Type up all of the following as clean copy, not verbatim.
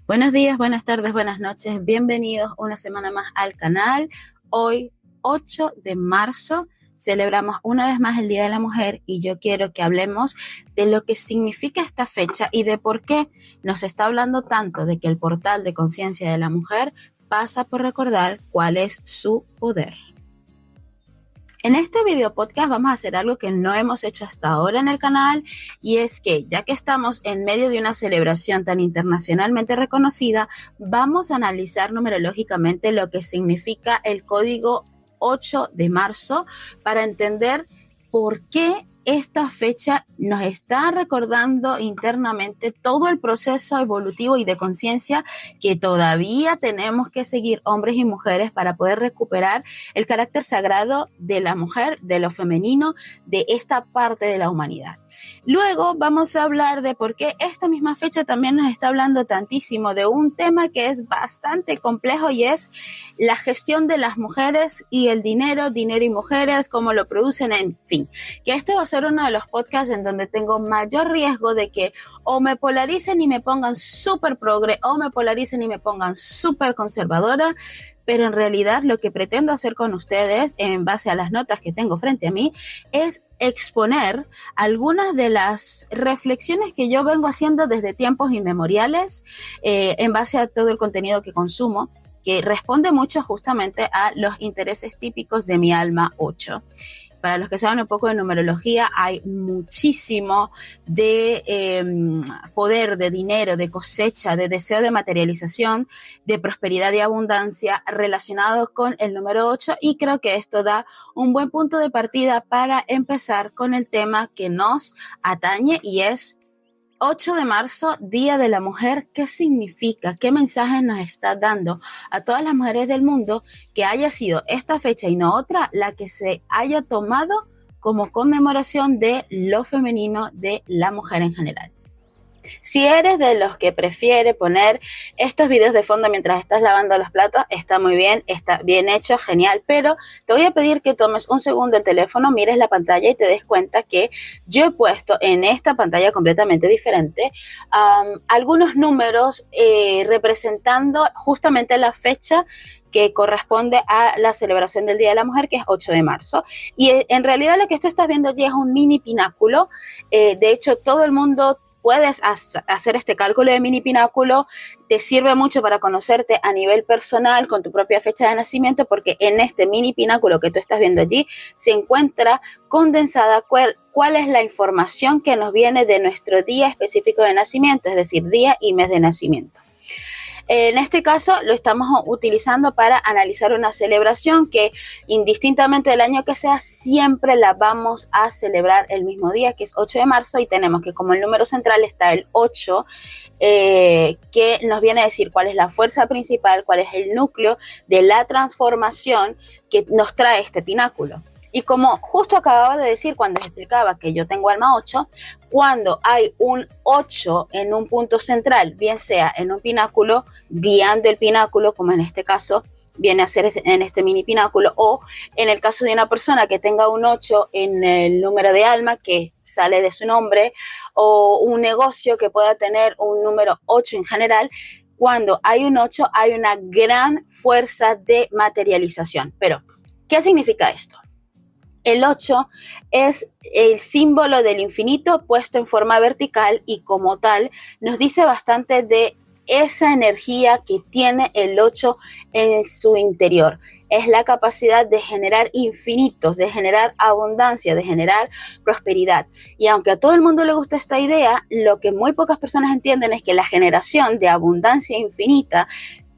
Buenos días, buenas tardes, buenas noches. Bienvenidos una semana más al canal. Hoy, 8 de marzo, celebramos una vez más el Día de la Mujer y yo quiero que hablemos de lo que significa esta fecha y de por qué nos está hablando tanto de que el portal de conciencia de la mujer pasa por recordar cuál es su poder. En este video podcast vamos a hacer algo que no hemos hecho hasta ahora en el canal, y es que ya que estamos en medio de una celebración tan internacionalmente reconocida, vamos a analizar numerológicamente lo que significa el código 8 de marzo para entender por qué esta fecha nos está recordando internamente todo el proceso evolutivo y de conciencia que todavía tenemos que seguir hombres y mujeres para poder recuperar el carácter sagrado de la mujer, de lo femenino, de esta parte de la humanidad. Luego vamos a hablar de por qué esta misma fecha también nos está hablando tantísimo de un tema que es bastante complejo, y es la gestión de las mujeres y el dinero y mujeres, cómo lo producen, en fin. Que este va a ser uno de los podcasts en donde tengo mayor riesgo de que o me polaricen y me pongan súper progre o me polaricen y me pongan súper conservadora. Pero en realidad lo que pretendo hacer con ustedes, en base a las notas que tengo frente a mí, es exponer algunas de las reflexiones que yo vengo haciendo desde tiempos inmemoriales, en base a todo el contenido que consumo, que responde mucho justamente a los intereses típicos de mi alma 8. Para los que saben un poco de numerología, hay muchísimo de poder, de dinero, de cosecha, de deseo de materialización, de prosperidad y abundancia relacionados con el número 8, y creo que esto da un buen punto de partida para empezar con el tema que nos atañe, y es 8 de marzo, Día de la Mujer. ¿Qué significa? ¿Qué mensaje nos está dando a todas las mujeres del mundo que haya sido esta fecha y no otra la que se haya tomado como conmemoración de lo femenino de la mujer en general? Si eres de los que prefiere poner estos videos de fondo mientras estás lavando los platos, está muy bien, está bien hecho, genial, pero te voy a pedir que tomes un segundo el teléfono, mires la pantalla y te des cuenta que yo he puesto en esta pantalla completamente diferente algunos números representando justamente la fecha que corresponde a la celebración del Día de la Mujer, que es 8 de marzo. Y en realidad lo que tú estás viendo allí es un mini pináculo. De hecho, todo el mundo puedes hacer este cálculo de mini pináculo. Te sirve mucho para conocerte a nivel personal con tu propia fecha de nacimiento, porque en este mini pináculo que tú estás viendo allí se encuentra condensada cuál es la información que nos viene de nuestro día específico de nacimiento, es decir, día y mes de nacimiento. En este caso lo estamos utilizando para analizar una celebración que, indistintamente del año que sea, siempre la vamos a celebrar el mismo día, que es 8 de marzo, y tenemos que como el número central está el 8, que nos viene a decir cuál es la fuerza principal, cuál es el núcleo de la transformación que nos trae este pináculo. Y como justo acababa de decir cuando explicaba que yo tengo alma 8, cuando hay un 8 en un punto central, bien sea en un pináculo, guiando el pináculo, como en este caso viene a ser en este mini pináculo, o en el caso de una persona que tenga un 8 en el número de alma que sale de su nombre, o un negocio que pueda tener un número 8 en general, cuando hay un 8 hay una gran fuerza de materialización. Pero, ¿qué significa esto? El 8 es el símbolo del infinito puesto en forma vertical, y como tal nos dice bastante de esa energía que tiene el 8 en su interior. Es la capacidad de generar infinitos, de generar abundancia, de generar prosperidad. Y aunque a todo el mundo le gusta esta idea, lo que muy pocas personas entienden es que la generación de abundancia infinita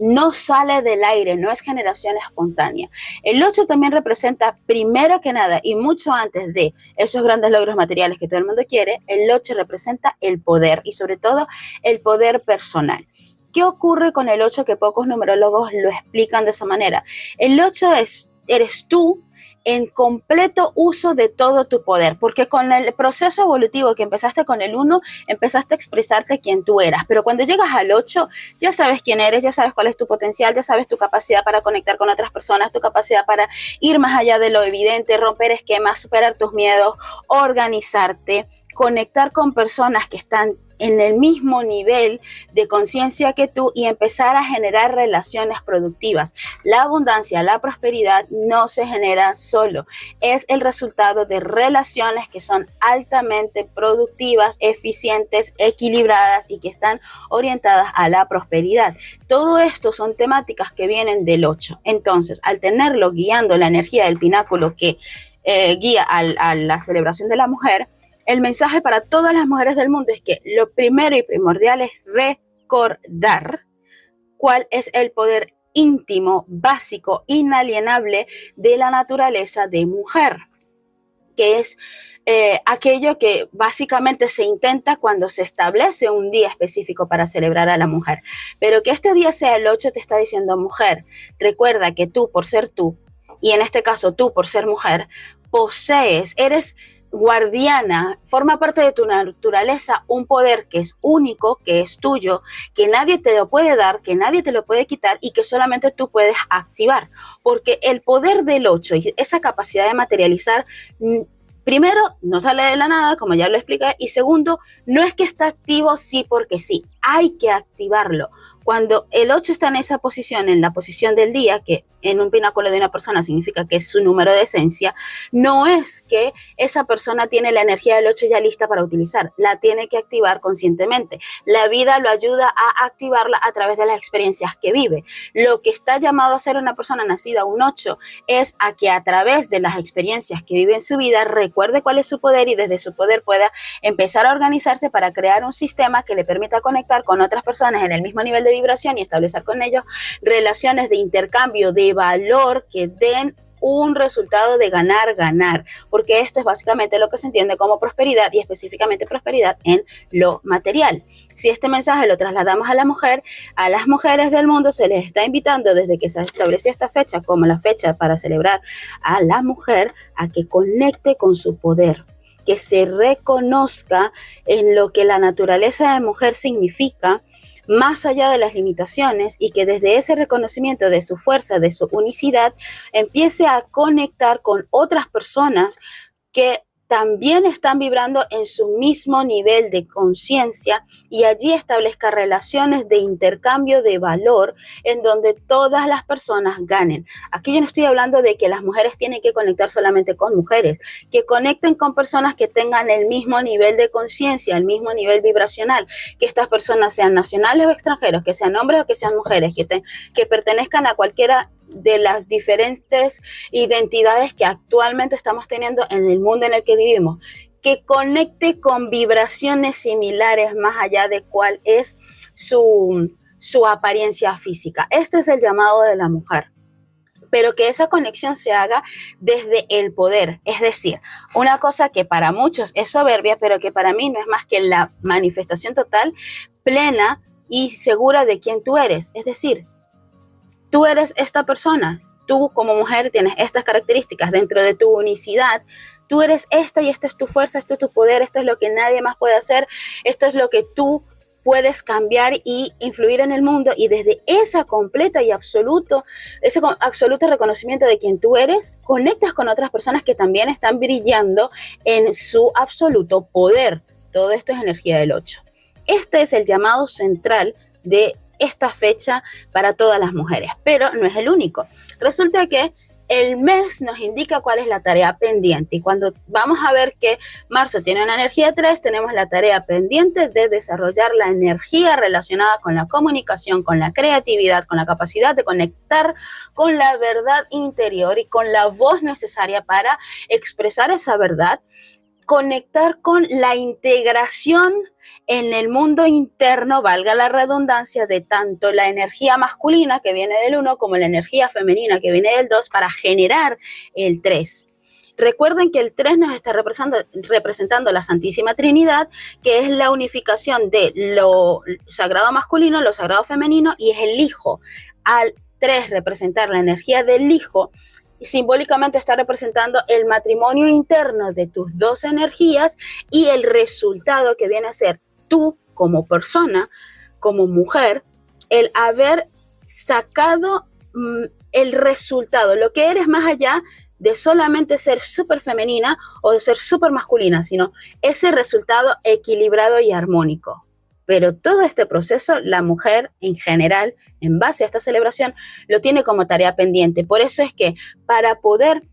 no sale del aire, no es generación espontánea. El 8 también representa, primero que nada y mucho antes de esos grandes logros materiales que todo el mundo quiere, el 8 representa el poder, y sobre todo el poder personal. ¿Qué ocurre con el 8 que pocos numerólogos lo explican de esa manera? El 8 eres tú en completo uso de todo tu poder, porque con el proceso evolutivo que empezaste con el 1, empezaste a expresarte quién tú eras, pero cuando llegas al 8, ya sabes quién eres, ya sabes cuál es tu potencial, ya sabes tu capacidad para conectar con otras personas, tu capacidad para ir más allá de lo evidente, romper esquemas, superar tus miedos, organizarte, conectar con personas que están en el mismo nivel de conciencia que tú y empezar a generar relaciones productivas. La abundancia, la prosperidad no se genera solo, es el resultado de relaciones que son altamente productivas, eficientes, equilibradas y que están orientadas a la prosperidad. Todo esto son temáticas que vienen del 8. Entonces, al tenerlo guiando la energía del pináculo que guía a la celebración de la mujer, el mensaje para todas las mujeres del mundo es que lo primero y primordial es recordar cuál es el poder íntimo, básico, inalienable de la naturaleza de mujer, que es aquello que básicamente se intenta cuando se establece un día específico para celebrar a la mujer. Pero que este día sea el 8 te está diciendo, mujer, recuerda que tú por ser tú, y en este caso tú por ser mujer, posees, eres guardiana, forma parte de tu naturaleza un poder que es único, que es tuyo, que nadie te lo puede dar, que nadie te lo puede quitar y que solamente tú puedes activar. Porque el poder del 8 y esa capacidad de materializar, primero, no sale de la nada, como ya lo expliqué, y segundo, no es que está activo sí porque sí, hay que activarlo. Cuando el 8 está en esa posición, en la posición del día, que en un pináculo de una persona significa que es su número de esencia, no es que esa persona tiene la energía del 8 ya lista para utilizar, la tiene que activar conscientemente. La vida lo ayuda a activarla a través de las experiencias que vive. Lo que está llamado a ser una persona nacida un 8 es a que a través de las experiencias que vive en su vida recuerde cuál es su poder y desde su poder pueda empezar a organizarse para crear un sistema que le permita conectar con otras personas en el mismo nivel de vibración y establecer con ellos relaciones de intercambio, de valor que den un resultado de ganar, ganar, porque esto es básicamente lo que se entiende como prosperidad y específicamente prosperidad en lo material. Si este mensaje lo trasladamos a la mujer, a las mujeres del mundo se les está invitando desde que se estableció esta fecha como la fecha para celebrar a la mujer a que conecte con su poder, que se reconozca en lo que la naturaleza de mujer significa, más allá de las limitaciones, y que desde ese reconocimiento de su fuerza, de su unicidad, empiece a conectar con otras personas que también están vibrando en su mismo nivel de conciencia y allí establezca relaciones de intercambio de valor en donde todas las personas ganen. Aquí yo no estoy hablando de que las mujeres tienen que conectar solamente con mujeres, que conecten con personas que tengan el mismo nivel de conciencia, el mismo nivel vibracional, que estas personas sean nacionales o extranjeros, que sean hombres o que sean mujeres, que pertenezcan a cualquiera de las diferentes identidades que actualmente estamos teniendo en el mundo en el que vivimos, que conecte con vibraciones similares más allá de cuál es su apariencia física. Este es el llamado de la mujer, pero que esa conexión se haga desde el poder, es decir, una cosa que para muchos es soberbia, pero que para mí no es más que la manifestación total, plena y segura de quién tú eres, es decir, tú eres esta persona, tú como mujer tienes estas características dentro de tu unicidad, tú eres esta y esta es tu fuerza, esto es tu poder, esto es lo que nadie más puede hacer, esto es lo que tú puedes cambiar y influir en el mundo, y desde esa completa y absoluto reconocimiento de quién tú eres, conectas con otras personas que también están brillando en su absoluto poder. Todo esto es energía del 8. Este es el llamado central de esta fecha para todas las mujeres, pero no es el único. Resulta que el mes nos indica cuál es la tarea pendiente, y cuando vamos a ver que marzo tiene una energía 3, tenemos la tarea pendiente de desarrollar la energía relacionada con la comunicación, con la creatividad, con la capacidad de conectar con la verdad interior y con la voz necesaria para expresar esa verdad, conectar con la integración en el mundo interno, valga la redundancia, de tanto la energía masculina que viene del 1 como la energía femenina que viene del 2 para generar el 3. Recuerden que el 3 nos está representando la Santísima Trinidad, que es la unificación de lo sagrado masculino, lo sagrado femenino, y es el Hijo. Al 3 representar la energía del Hijo, simbólicamente está representando el matrimonio interno de tus dos energías y el resultado que viene a ser tú como persona, como mujer, el haber sacado el resultado, lo que eres más allá de solamente ser súper femenina o de ser súper masculina, sino ese resultado equilibrado y armónico. pero todo este proceso la mujer en general, en base a esta celebración, lo tiene como tarea pendiente. Por eso es que para poder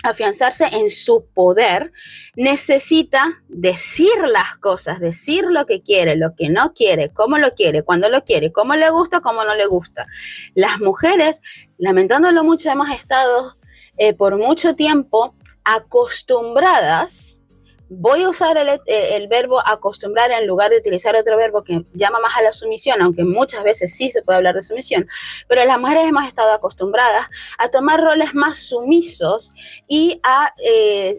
afianzarse en su poder, necesita decir las cosas, decir lo que quiere, lo que no quiere, cómo lo quiere, cuándo lo quiere, cómo le gusta, cómo no le gusta. Las mujeres, lamentándolo mucho, hemos estado por mucho tiempo acostumbradas. Voy a usar el verbo acostumbrar en lugar de utilizar otro verbo que llama más a la sumisión, aunque muchas veces sí se puede hablar de sumisión, pero las mujeres hemos estado acostumbradas a tomar roles más sumisos y a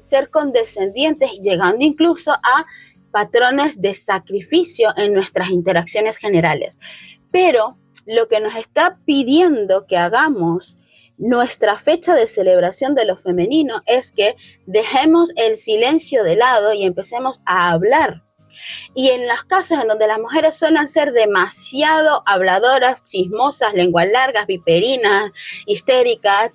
ser condescendientes, llegando incluso a patrones de sacrificio en nuestras interacciones generales. Pero lo que nos está pidiendo que hagamos nuestra fecha de celebración de lo femenino es que dejemos el silencio de lado y empecemos a hablar. Y en los casos en donde las mujeres suelen ser demasiado habladoras, chismosas, lenguas largas, viperinas, histéricas,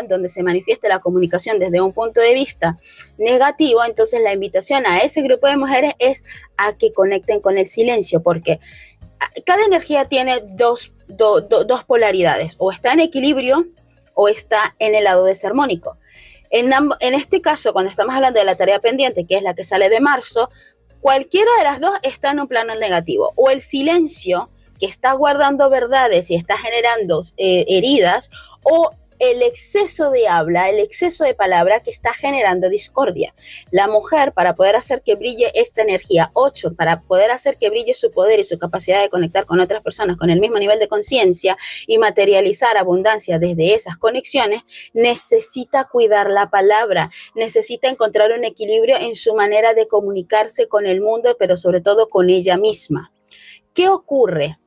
donde se manifiesta la comunicación desde un punto de vista negativo, entonces la invitación a ese grupo de mujeres es a que conecten con el silencio, porque cada energía tiene dos polaridades, o está en equilibrio o está en el lado desarmónico. En este caso, cuando estamos hablando de la tarea pendiente, que es la que sale de marzo, cualquiera de las dos está en un plano negativo, o el silencio que está guardando verdades y está generando heridas, o el exceso de habla, el exceso de palabra que está generando discordia. La mujer, para poder hacer que brille esta energía 8, para poder hacer que brille su poder y su capacidad de conectar con otras personas con el mismo nivel de conciencia y materializar abundancia desde esas conexiones, necesita cuidar la palabra, necesita encontrar un equilibrio en su manera de comunicarse con el mundo, pero sobre todo con ella misma. ¿Qué ocurre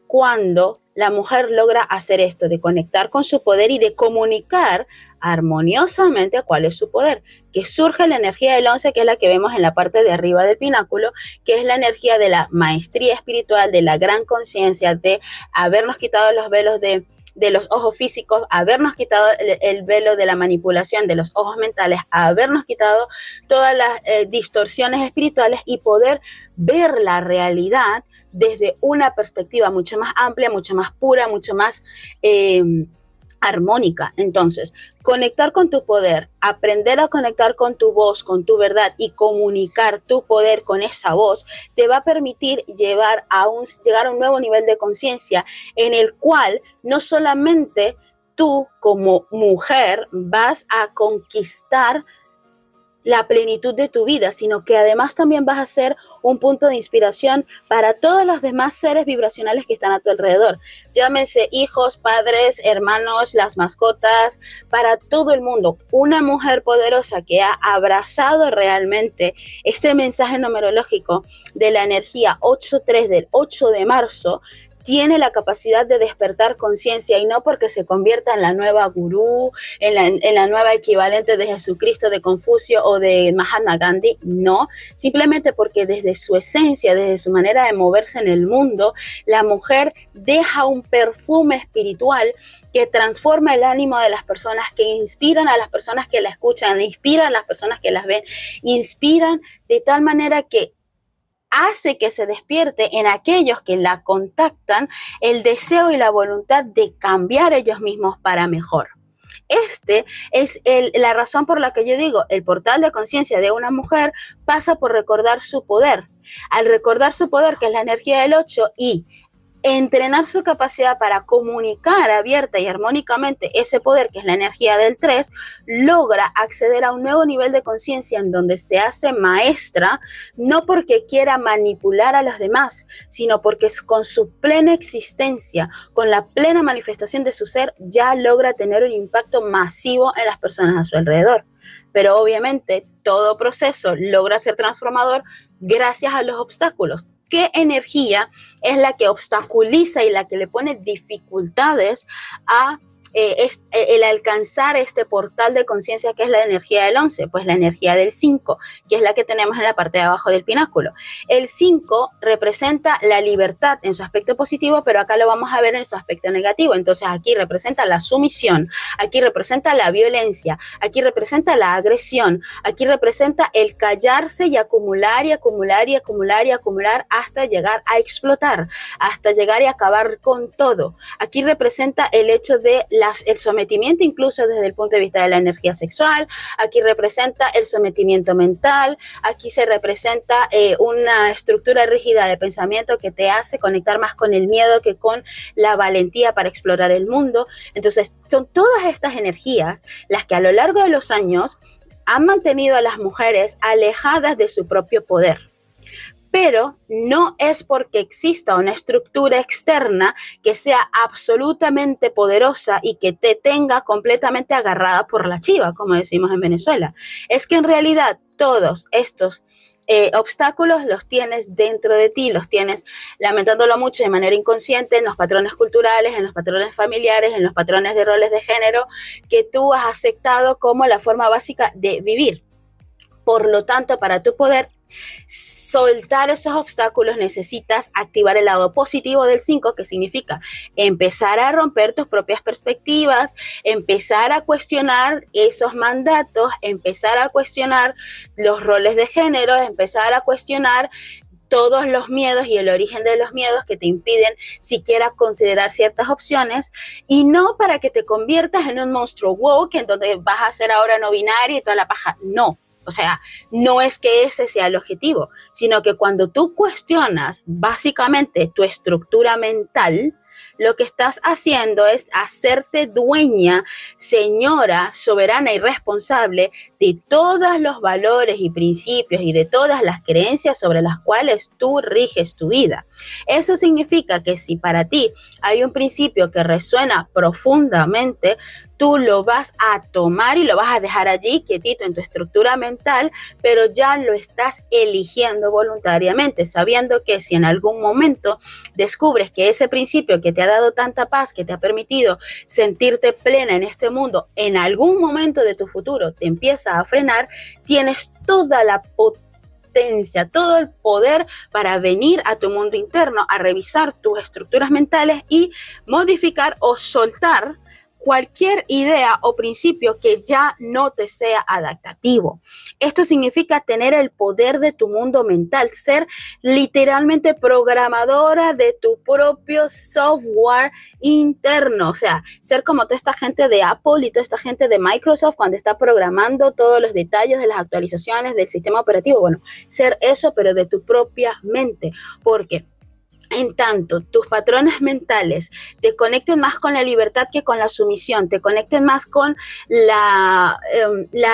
cuando la mujer logra hacer esto, de conectar con su poder y de comunicar armoniosamente cuál es su poder? Que surge la energía del 11, que es la que vemos en la parte de arriba del pináculo, que es la energía de la maestría espiritual, de la gran conciencia, de habernos quitado los velos de los ojos físicos, habernos quitado el velo de la manipulación de los ojos mentales, habernos quitado todas las distorsiones espirituales y poder ver la realidad desde una perspectiva mucho más amplia, mucho más pura, mucho más armónica. Entonces, conectar con tu poder, aprender a conectar con tu voz, con tu verdad y comunicar tu poder con esa voz, te va a permitir llegar a un nuevo nivel de conciencia en el cual no solamente tú como mujer vas a conquistar la plenitud de tu vida, sino que además también vas a ser un punto de inspiración para todos los demás seres vibracionales que están a tu alrededor. Llámense hijos, padres, hermanos, las mascotas, para todo el mundo. Una mujer poderosa que ha abrazado realmente este mensaje numerológico de la energía 8-3 del 8 de marzo, tiene la capacidad de despertar conciencia, y no porque se convierta en la nueva gurú, en la nueva equivalente de Jesucristo, de Confucio o de Mahatma Gandhi, no, simplemente porque desde su esencia, desde su manera de moverse en el mundo, la mujer deja un perfume espiritual que transforma el ánimo de las personas, que inspiran a las personas que la escuchan, inspiran a las personas que las ven, inspiran de tal manera que hace que se despierte en aquellos que la contactan el deseo y la voluntad de cambiar ellos mismos para mejor. Este es la razón por la que yo digo, el portal de conciencia de una mujer pasa por recordar su poder. Al recordar su poder, que es la energía del 8, y entrenar su capacidad para comunicar abierta y armónicamente ese poder, que es la energía del 3, logra acceder a un nuevo nivel de conciencia en donde se hace maestra, no porque quiera manipular a los demás, sino porque con su plena existencia, con la plena manifestación de su ser, ya logra tener un impacto masivo en las personas a su alrededor. Pero obviamente todo proceso logra ser transformador gracias a los obstáculos. ¿Qué energía es la que obstaculiza y la que le pone dificultades a es el alcanzar este portal de conciencia que es la energía del 11, pues la energía del 5, que es la que tenemos en la parte de abajo del pináculo. El 5 representa la libertad en su aspecto positivo, pero acá lo vamos a ver en su aspecto negativo. Entonces aquí representa la sumisión, aquí representa la violencia, aquí representa la agresión, aquí representa el callarse y acumular y acumular y acumular y acumular hasta llegar a explotar, hasta llegar y acabar con todo. Aquí representa el hecho de el sometimiento incluso desde el punto de vista de la energía sexual, aquí representa el sometimiento mental, aquí se representa una estructura rígida de pensamiento que te hace conectar más con el miedo que con la valentía para explorar el mundo. Entonces son todas estas energías las que a lo largo de los años han mantenido a las mujeres alejadas de su propio poder. Pero no es porque exista una estructura externa que sea absolutamente poderosa y que te tenga completamente agarrada por la chiva, como decimos en Venezuela. Es que en realidad todos estos obstáculos los tienes dentro de ti, los tienes, lamentándolo mucho, de manera inconsciente en los patrones culturales, en los patrones familiares, en los patrones de roles de género que tú has aceptado como la forma básica de vivir. Por lo tanto, para tu poder soltar esos obstáculos necesitas activar el lado positivo del 5, que significa empezar a romper tus propias perspectivas, empezar a cuestionar esos mandatos, empezar a cuestionar los roles de género, empezar a cuestionar todos los miedos y el origen de los miedos que te impiden siquiera considerar ciertas opciones, y no para que te conviertas en un monstruo woke en donde vas a ser ahora no binario y toda la paja, no. O sea, no es que ese sea el objetivo, sino que cuando tú cuestionas básicamente tu estructura mental, lo que estás haciendo es hacerte dueña, señora, soberana y responsable de todos los valores y principios y de todas las creencias sobre las cuales tú riges tu vida. Eso significa que si para ti hay un principio que resuena profundamente, tú lo vas a tomar y lo vas a dejar allí quietito en tu estructura mental, pero ya lo estás eligiendo voluntariamente, sabiendo que si en algún momento descubres que ese principio que te ha dado tanta paz, que te ha permitido sentirte plena en este mundo, en algún momento de tu futuro te empieza a frenar, tienes toda la potencia, todo el poder para venir a tu mundo interno, a revisar tus estructuras mentales y modificar o soltar cualquier idea o principio que ya no te sea adaptativo. Esto significa tener el poder de tu mundo mental, ser literalmente programadora de tu propio software interno, o sea, ser como toda esta gente de Apple y toda esta gente de Microsoft cuando está programando todos los detalles de las actualizaciones del sistema operativo. Bueno, ser eso, pero de tu propia mente, porque en tanto tus patrones mentales te conecten más con la libertad que con la sumisión, te conecten más con la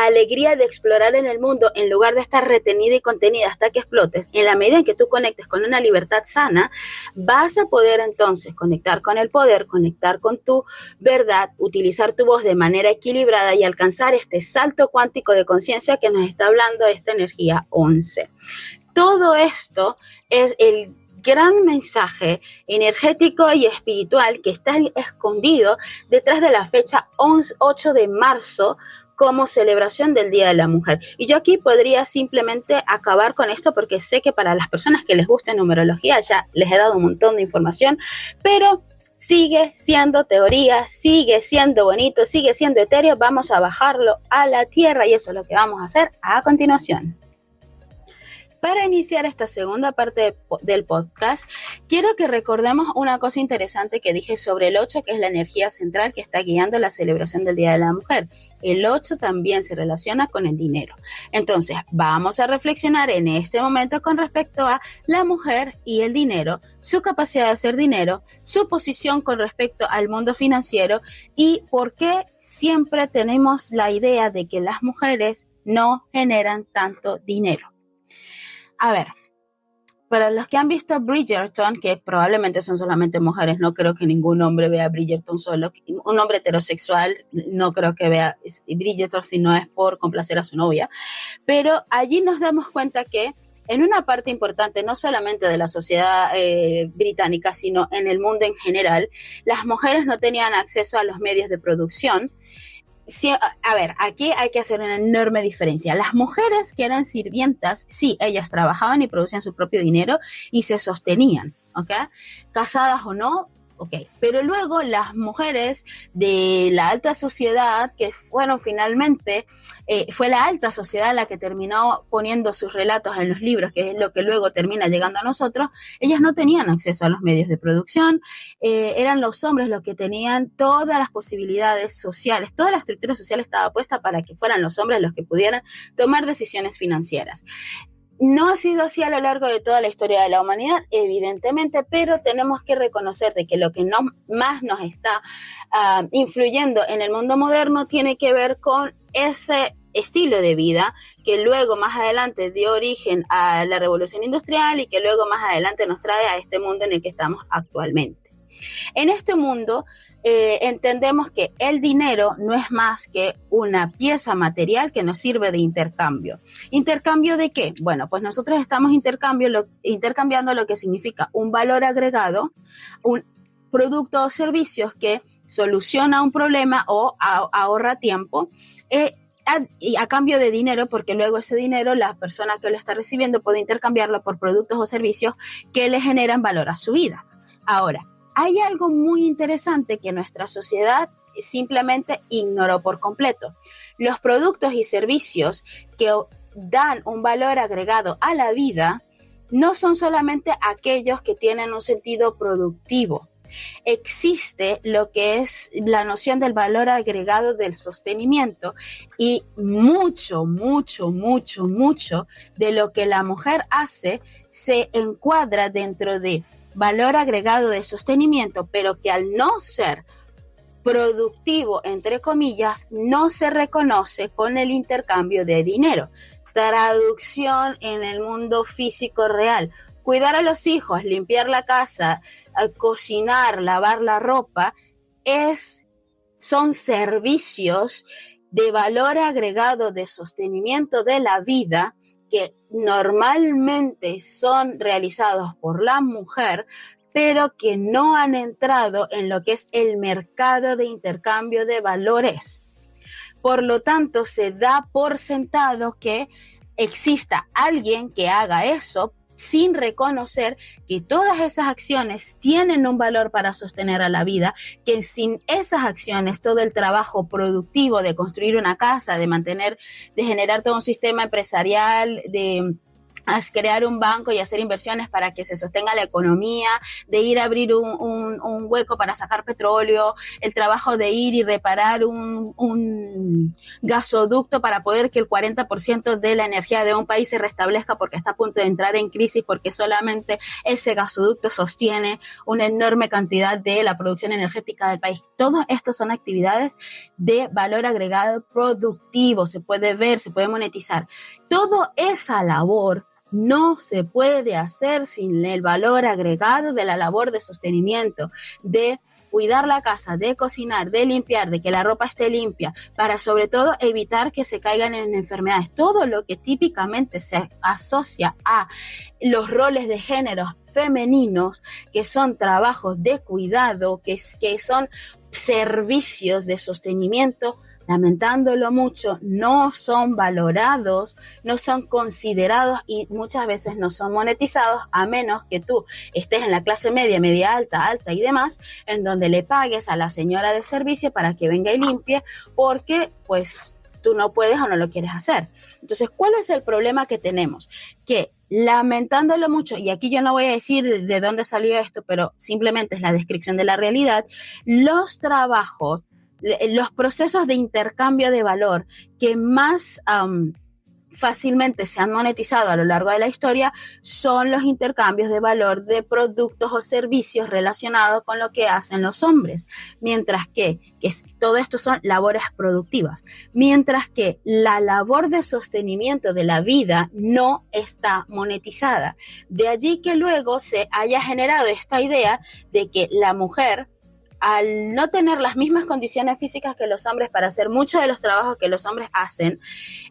alegría de explorar en el mundo en lugar de estar retenida y contenida hasta que explotes, en la medida en que tú conectes con una libertad sana, vas a poder entonces conectar con el poder, conectar con tu verdad, utilizar tu voz de manera equilibrada y alcanzar este salto cuántico de conciencia que nos está hablando de esta energía 11. Todo esto es el gran mensaje energético y espiritual que está escondido detrás de la fecha 8 de marzo como celebración del Día de la Mujer. Y yo aquí podría simplemente acabar con esto porque sé que para las personas que les guste numerología ya les he dado un montón de información, pero sigue siendo teoría, sigue siendo bonito, sigue siendo etéreo. Vamos a bajarlo a la tierra y eso es lo que vamos a hacer a continuación. Para iniciar esta segunda parte del podcast, quiero que recordemos una cosa interesante que dije sobre el 8, que es la energía central que está guiando la celebración del Día de la Mujer. El 8 también se relaciona con el dinero. Entonces, vamos a reflexionar en este momento con respecto a la mujer y el dinero, su capacidad de hacer dinero, su posición con respecto al mundo financiero y por qué siempre tenemos la idea de que las mujeres no generan tanto dinero. A ver, para los que han visto Bridgerton, que probablemente son solamente mujeres, no creo que ningún hombre vea Bridgerton solo. Un hombre heterosexual no creo que vea Bridgerton si no es por complacer a su novia. Pero allí nos damos cuenta que en una parte importante, no solamente de la sociedad británica, sino en el mundo en general, las mujeres no tenían acceso a los medios de producción. Sí, a ver, aquí hay que hacer una enorme diferencia. Las mujeres que eran sirvientas, sí, ellas trabajaban y producían su propio dinero y se sostenían, ¿ok? Casadas o no, ok. Pero luego las mujeres de la alta sociedad, que fueron finalmente, fue la alta sociedad la que terminó poniendo sus relatos en los libros, que es lo que luego termina llegando a nosotros, ellas no tenían acceso a los medios de producción, eran los hombres los que tenían todas las posibilidades sociales, toda la estructura social estaba puesta para que fueran los hombres los que pudieran tomar decisiones financieras. No ha sido así a lo largo de toda la historia de la humanidad, evidentemente, pero tenemos que reconocer de que lo que más nos está influyendo en el mundo moderno tiene que ver con ese estilo de vida que luego más adelante dio origen a la revolución industrial y que luego más adelante nos trae a este mundo en el que estamos actualmente. En este mundo entendemos que el dinero no es más que una pieza material que nos sirve de intercambio. ¿Intercambio de qué? Bueno, pues nosotros estamos intercambiando lo que significa un valor agregado, un producto o servicios que soluciona un problema o ahorra tiempo, y a cambio de dinero, porque luego ese dinero la persona que lo está recibiendo puede intercambiarlo por productos o servicios que le generan valor a su vida. Ahora, hay algo muy interesante que nuestra sociedad simplemente ignoró por completo. Los productos y servicios que dan un valor agregado a la vida no son solamente aquellos que tienen un sentido productivo. Existe lo que es la noción del valor agregado del sostenimiento y mucho de lo que la mujer hace se encuadra dentro de valor agregado de sostenimiento, pero que al no ser productivo, entre comillas, no se reconoce con el intercambio de dinero. Traducción en el mundo físico real. Cuidar a los hijos, limpiar la casa, cocinar, lavar la ropa, son servicios de valor agregado de sostenimiento de la vida que normalmente son realizados por la mujer, pero que no han entrado en lo que es el mercado de intercambio de valores. Por lo tanto, se da por sentado que exista alguien que haga eso sin reconocer que todas esas acciones tienen un valor para sostener a la vida, que sin esas acciones todo el trabajo productivo de construir una casa, de generar todo un sistema empresarial, de crear un banco y hacer inversiones para que se sostenga la economía, de ir a abrir un hueco para sacar petróleo, el trabajo de ir y reparar un gasoducto para poder que el 40% de la energía de un país se restablezca porque está a punto de entrar en crisis, porque solamente ese gasoducto sostiene una enorme cantidad de la producción energética del país. Todos estos son actividades de valor agregado productivo, se puede ver, se puede monetizar. Toda esa labor no se puede hacer sin el valor agregado de la labor de sostenimiento, de cuidar la casa, de cocinar, de limpiar, de que la ropa esté limpia, para sobre todo evitar que se caigan en enfermedades. Todo lo que típicamente se asocia a los roles de género femeninos, que son trabajos de cuidado, que son servicios de sostenimiento, lamentándolo mucho, no son valorados, no son considerados y muchas veces no son monetizados, a menos que tú estés en la clase media, media alta, alta y demás, en donde le pagues a la señora de servicio para que venga y limpie, porque pues tú no puedes o no lo quieres hacer. Entonces, ¿cuál es el problema que tenemos? Que lamentándolo mucho, y aquí yo no voy a decir de dónde salió esto, pero simplemente es la descripción de la realidad, los trabajos, los procesos de intercambio de valor que más fácilmente se han monetizado a lo largo de la historia son los intercambios de valor de productos o servicios relacionados con lo que hacen los hombres, mientras que todo esto son labores productivas, mientras que la labor de sostenimiento de la vida no está monetizada. De allí que luego se haya generado esta idea de que la mujer al no tener las mismas condiciones físicas que los hombres para hacer muchos de los trabajos que los hombres hacen,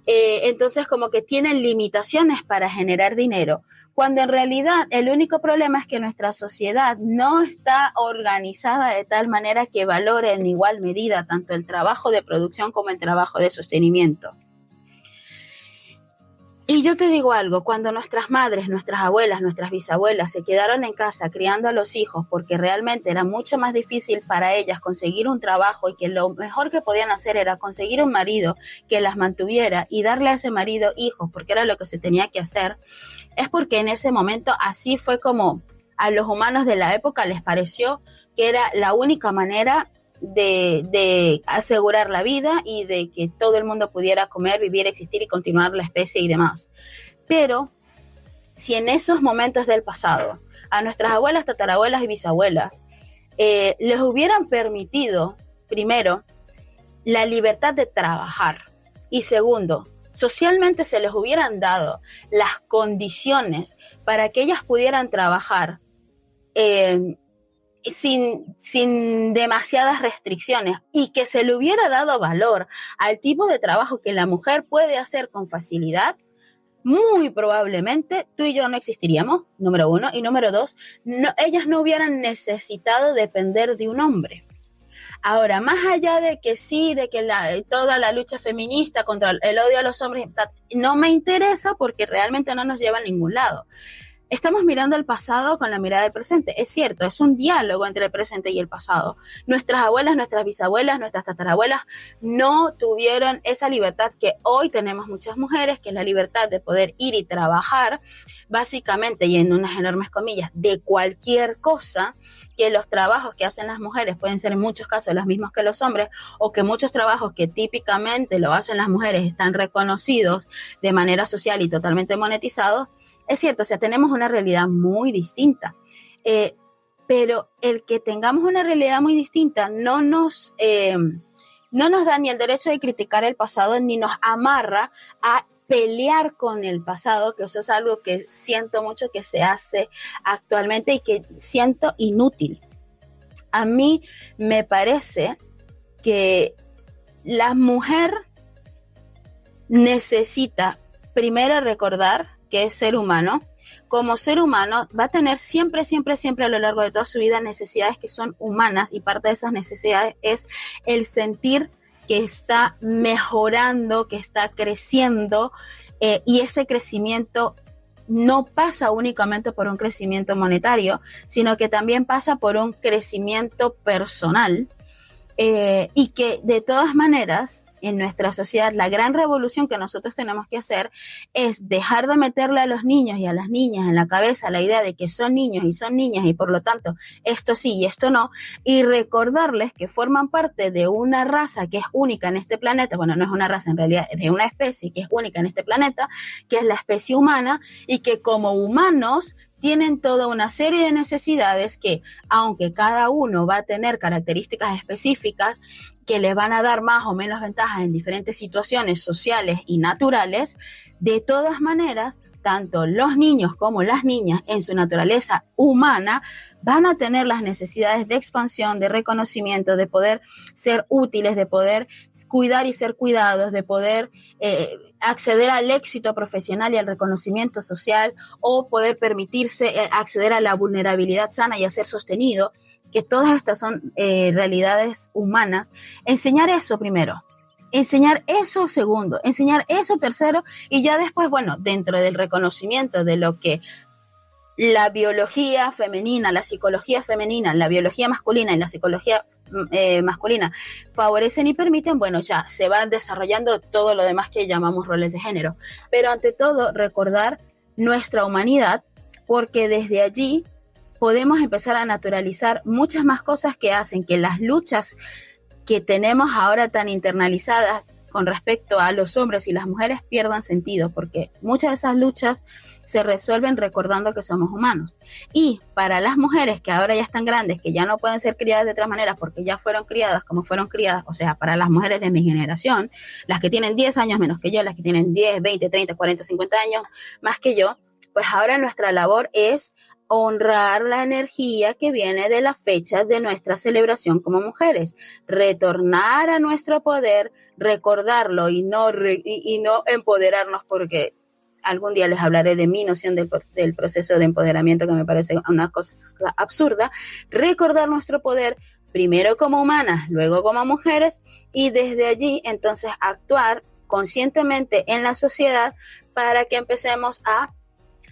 entonces como que tienen limitaciones para generar dinero, cuando en realidad el único problema es que nuestra sociedad no está organizada de tal manera que valore en igual medida tanto el trabajo de producción como el trabajo de sostenimiento. Y yo te digo algo, cuando nuestras madres, nuestras abuelas, nuestras bisabuelas se quedaron en casa criando a los hijos porque realmente era mucho más difícil para ellas conseguir un trabajo y que lo mejor que podían hacer era conseguir un marido que las mantuviera y darle a ese marido hijos porque era lo que se tenía que hacer, es porque en ese momento así fue como a los humanos de la época les pareció que era la única manera de asegurar la vida y de que todo el mundo pudiera comer, vivir, existir y continuar la especie y demás. Pero si en esos momentos del pasado a nuestras abuelas, tatarabuelas y bisabuelas les hubieran permitido, primero, la libertad de trabajar y segundo, socialmente se les hubieran dado las condiciones para que ellas pudieran trabajar sin demasiadas restricciones y que se le hubiera dado valor al tipo de trabajo que la mujer puede hacer con facilidad, muy probablemente tú y yo no existiríamos, número uno, y número dos, ellas no hubieran necesitado depender de un hombre. Ahora, más allá de que sí, de que toda la lucha feminista contra el odio a los hombres, no me interesa porque realmente no nos lleva a ningún lado. Estamos mirando el pasado con la mirada del presente. Es cierto, es un diálogo entre el presente y el pasado. Nuestras abuelas, nuestras bisabuelas, nuestras tatarabuelas no tuvieron esa libertad que hoy tenemos muchas mujeres, que es la libertad de poder ir y trabajar, básicamente, y en unas enormes comillas, de cualquier cosa, que los trabajos que hacen las mujeres pueden ser en muchos casos los mismos que los hombres, o que muchos trabajos que típicamente lo hacen las mujeres están reconocidos de manera social y totalmente monetizados. Es cierto, o sea, tenemos una realidad muy distinta, pero el que tengamos una realidad muy distinta no nos da ni el derecho de criticar el pasado ni nos amarra a pelear con el pasado, que eso es algo que siento mucho que se hace actualmente y que siento inútil. A mí me parece que la mujer necesita primero recordar que es ser humano. Como ser humano va a tener siempre a lo largo de toda su vida necesidades que son humanas y parte de esas necesidades es el sentir que está mejorando, que está creciendo y ese crecimiento no pasa únicamente por un crecimiento monetario, sino que también pasa por un crecimiento personal y que de todas maneras en nuestra sociedad la gran revolución que nosotros tenemos que hacer es dejar de meterle a los niños y a las niñas en la cabeza la idea de que son niños y son niñas y por lo tanto esto sí y esto no, y recordarles que forman parte de una raza que es única en este planeta, bueno, no es una raza en realidad, es de una especie que es única en este planeta, que es la especie humana y que como humanos tienen toda una serie de necesidades que, aunque cada uno va a tener características específicas que le van a dar más o menos ventajas en diferentes situaciones sociales y naturales, de todas maneras, tanto los niños como las niñas en su naturaleza humana van a tener las necesidades de expansión, de reconocimiento, de poder ser útiles, de poder cuidar y ser cuidados, de poder acceder al éxito profesional y al reconocimiento social o poder permitirse acceder a la vulnerabilidad sana y a ser sostenido, que todas estas son realidades humanas. Enseñar eso primero. Enseñar eso segundo, enseñar eso tercero y ya después, bueno, dentro del reconocimiento de lo que la biología femenina, la psicología femenina, la biología masculina y la psicología masculina favorecen y permiten, bueno, ya se va desarrollando todo lo demás que llamamos roles de género. Pero ante todo, recordar nuestra humanidad, porque desde allí podemos empezar a naturalizar muchas más cosas que hacen que las luchas que tenemos ahora tan internalizadas con respecto a los hombres y las mujeres pierdan sentido, porque muchas de esas luchas se resuelven recordando que somos humanos. Y para las mujeres que ahora ya están grandes, que ya no pueden ser criadas de otras maneras porque ya fueron criadas como fueron criadas, o sea, para las mujeres de mi generación, las que tienen 10 años menos que yo, las que tienen 10, 20, 30, 40, 50 años más que yo, pues ahora nuestra labor es honrar la energía que viene de la fecha de nuestra celebración como mujeres, retornar a nuestro poder, recordarlo y no empoderarnos, porque algún día les hablaré de mi noción del proceso de empoderamiento, que me parece una cosa absurda. Recordar nuestro poder, primero como humanas, luego como mujeres, y desde allí entonces actuar conscientemente en la sociedad para que empecemos a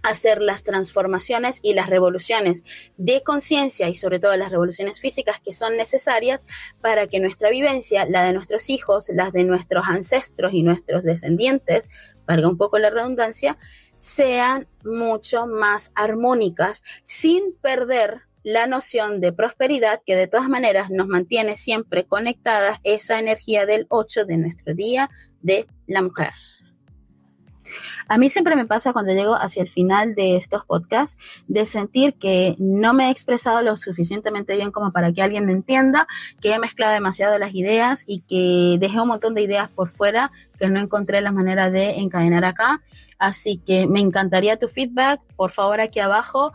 hacer las transformaciones y las revoluciones de conciencia, y sobre todo las revoluciones físicas que son necesarias para que nuestra vivencia, la de nuestros hijos, las de nuestros ancestros y nuestros descendientes, valga un poco la redundancia, sean mucho más armónicas, sin perder la noción de prosperidad, que de todas maneras nos mantiene siempre conectadas, esa energía del 8 de nuestro Día de la Mujer. A mí siempre me pasa cuando llego hacia el final de estos podcasts de sentir que no me he expresado lo suficientemente bien como para que alguien me entienda, que he mezclado demasiado las ideas y que dejé un montón de ideas por fuera que no encontré la manera de encadenar acá. Así que me encantaría tu feedback, por favor, aquí abajo.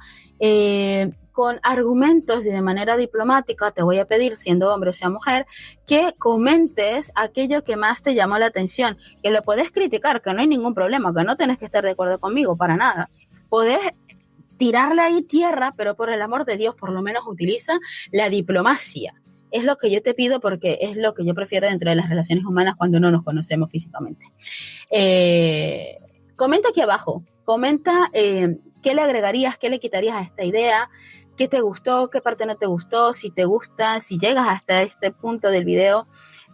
Con argumentos y de manera diplomática, te voy a pedir, siendo hombre o sea mujer, que comentes aquello que más te llamó la atención, que lo podés criticar, que no hay ningún problema, que no tenés que estar de acuerdo conmigo para nada. Podés tirarle ahí tierra, pero por el amor de Dios, por lo menos utiliza la diplomacia. Es lo que yo te pido, porque es lo que yo prefiero dentro de las relaciones humanas cuando no nos conocemos físicamente. Comenta aquí abajo, comenta qué le agregarías, qué le quitarías a esta idea, qué te gustó, qué parte no te gustó, si te gusta, si llegas hasta este punto del video,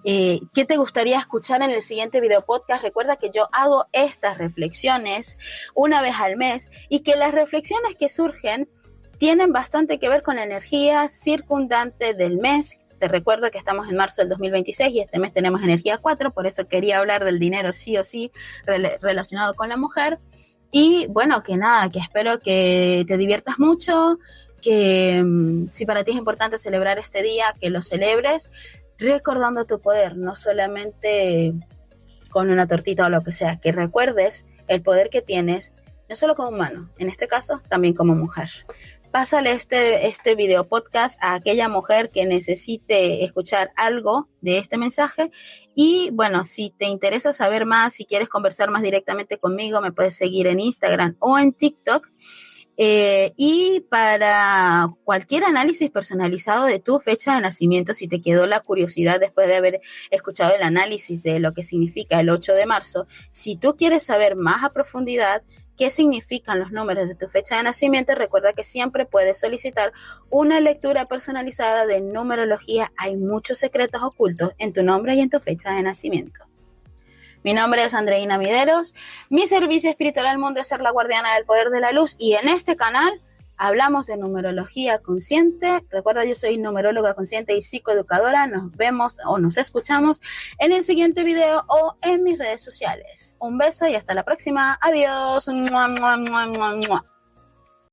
qué te gustaría escuchar en el siguiente video podcast. Recuerda que yo hago estas reflexiones una vez al mes y que las reflexiones que surgen tienen bastante que ver con la energía circundante del mes. Te recuerdo que estamos en marzo del 2026 y este mes tenemos energía 4, por eso quería hablar del dinero sí o sí relacionado con la mujer. Y bueno, que nada, que espero que te diviertas mucho, que si para ti es importante celebrar este día, que lo celebres recordando tu poder, no solamente con una tortita o lo que sea, que recuerdes el poder que tienes, no solo como humano, en este caso también como mujer. Pásale este video podcast a aquella mujer que necesite escuchar algo de este mensaje. Y bueno, si te interesa saber más, si quieres conversar más directamente conmigo, me puedes seguir en Instagram o en TikTok. Y para cualquier análisis personalizado de tu fecha de nacimiento, si te quedó la curiosidad después de haber escuchado el análisis de lo que significa el 8 de marzo, si tú quieres saber más a profundidad qué significan los números de tu fecha de nacimiento, recuerda que siempre puedes solicitar una lectura personalizada de numerología. Hay muchos secretos ocultos en tu nombre y en tu fecha de nacimiento. Mi nombre es Andreina Mideros. Mi servicio espiritual al mundo es ser la guardiana del poder de la luz, y en este canal hablamos de numerología consciente. Recuerda, yo soy numeróloga consciente y psicoeducadora. Nos vemos o nos escuchamos en el siguiente video o en mis redes sociales. Un beso y hasta la próxima. Adiós. ¡Mua, mua, mua, mua, mua!